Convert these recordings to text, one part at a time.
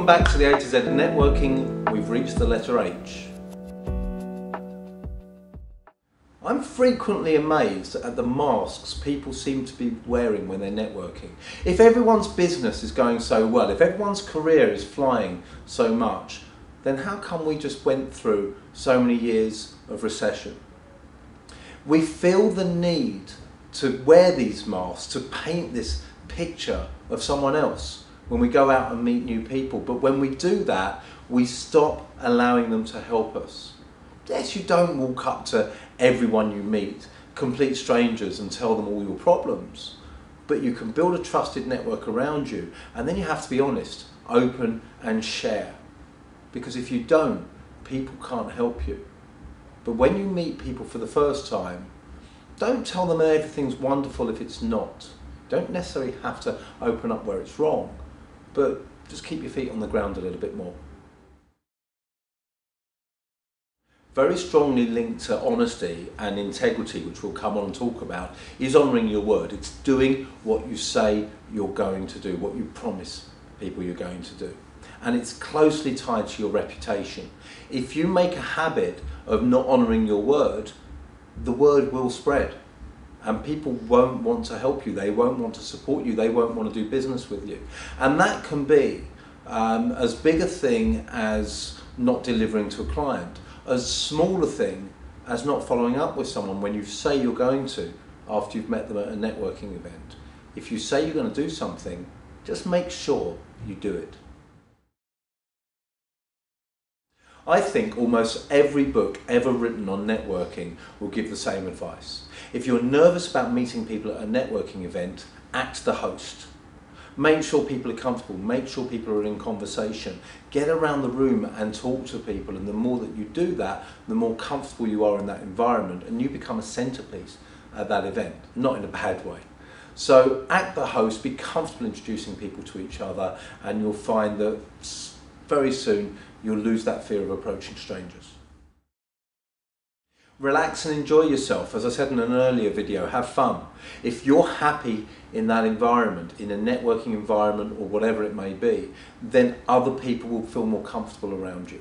Welcome back to the A to Z Networking. We've reached the letter H. I'm frequently amazed at the masks people seem to be wearing when they're networking. If everyone's business is going so well, if everyone's career is flying so much, then how come we just went through so many years of recession? We feel the need to wear these masks, to paint this picture of someone else when we go out and meet new people. But when we do that, we stop allowing them to help us. Yes, you don't walk up to everyone you meet, complete strangers, and tell them all your problems. But you can build a trusted network around you, and then you have to be honest, open, and share. Because if you don't, people can't help you. But when you meet people for the first time, don't tell them everything's wonderful if it's not. Don't necessarily have to open up where it's wrong, but just keep your feet on the ground a little bit more. Very strongly linked to honesty and integrity, which we'll come on and talk about, is honouring your word. It's doing what you say you're going to do, what you promise people you're going to do. And it's closely tied to your reputation. If you make a habit of not honouring your word, the word will spread. And people won't want to help you, they won't want to support you, they won't want to do business with you. And that can be as big a thing as not delivering to a client, as small a thing as not following up with someone when you say you're going to after you've met them at a networking event. If you say you're going to do something, just make sure you do it. I think almost every book ever written on networking will give the same advice. If you're nervous about meeting people at a networking event, act the host. Make sure people are comfortable, make sure people are in conversation. Get around the room and talk to people, and the more that you do that, the more comfortable you are in that environment, and you become a centerpiece at that event, not in a bad way. So act the host, be comfortable introducing people to each other, and you'll find that very soon you'll lose that fear of approaching strangers. Relax and enjoy yourself. As I said in an earlier video, have fun. If you're happy in that environment, in a networking environment or whatever it may be, then other people will feel more comfortable around you.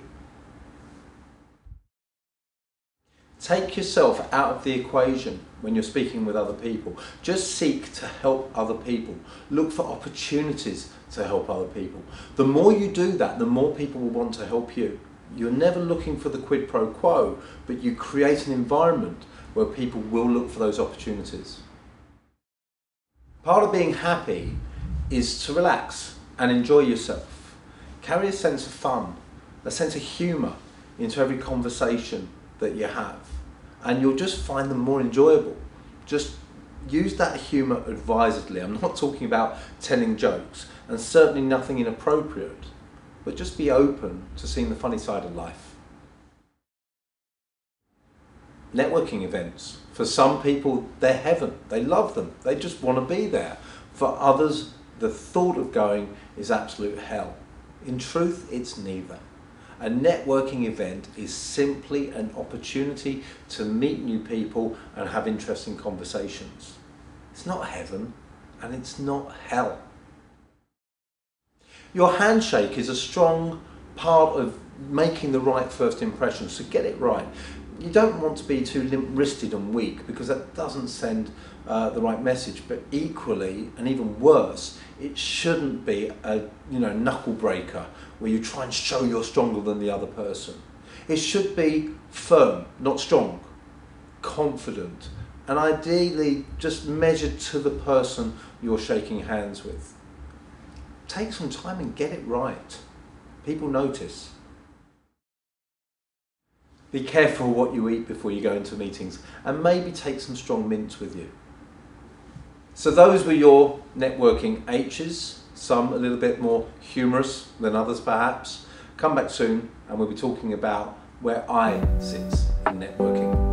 Take yourself out of the equation when you're speaking with other people. Just seek to help other people. Look for opportunities to help other people. The more you do that, the more people will want to help you. You're never looking for the quid pro quo, but you create an environment where people will look for those opportunities. Part of being happy is to relax and enjoy yourself. Carry a sense of fun, a sense of humour into every conversation that you have, and you'll just find them more enjoyable. Just use that humour advisedly. I'm not talking about telling jokes, and certainly nothing inappropriate, but just be open to seeing the funny side of life. Networking events, for some people they're heaven, they love them, they just want to be there. For others, the thought of going is absolute hell. In truth, it's neither. A networking event is simply an opportunity to meet new people and have interesting conversations. It's not heaven, and it's not hell. Your handshake is a strong part of making the right first impression, so get it right. You don't want to be too limp-wristed and weak, because that doesn't send the right message, but equally, and even worse, it shouldn't be a knuckle breaker where you try and show you're stronger than the other person. It should be firm, not strong, confident, and ideally just measured to the person you're shaking hands with. Take some time and get it right. People notice. Be careful what you eat before you go into meetings, and maybe take some strong mints with you. So those were your networking H's, some a little bit more humorous than others perhaps. Come back soon and we'll be talking about where I sit in networking.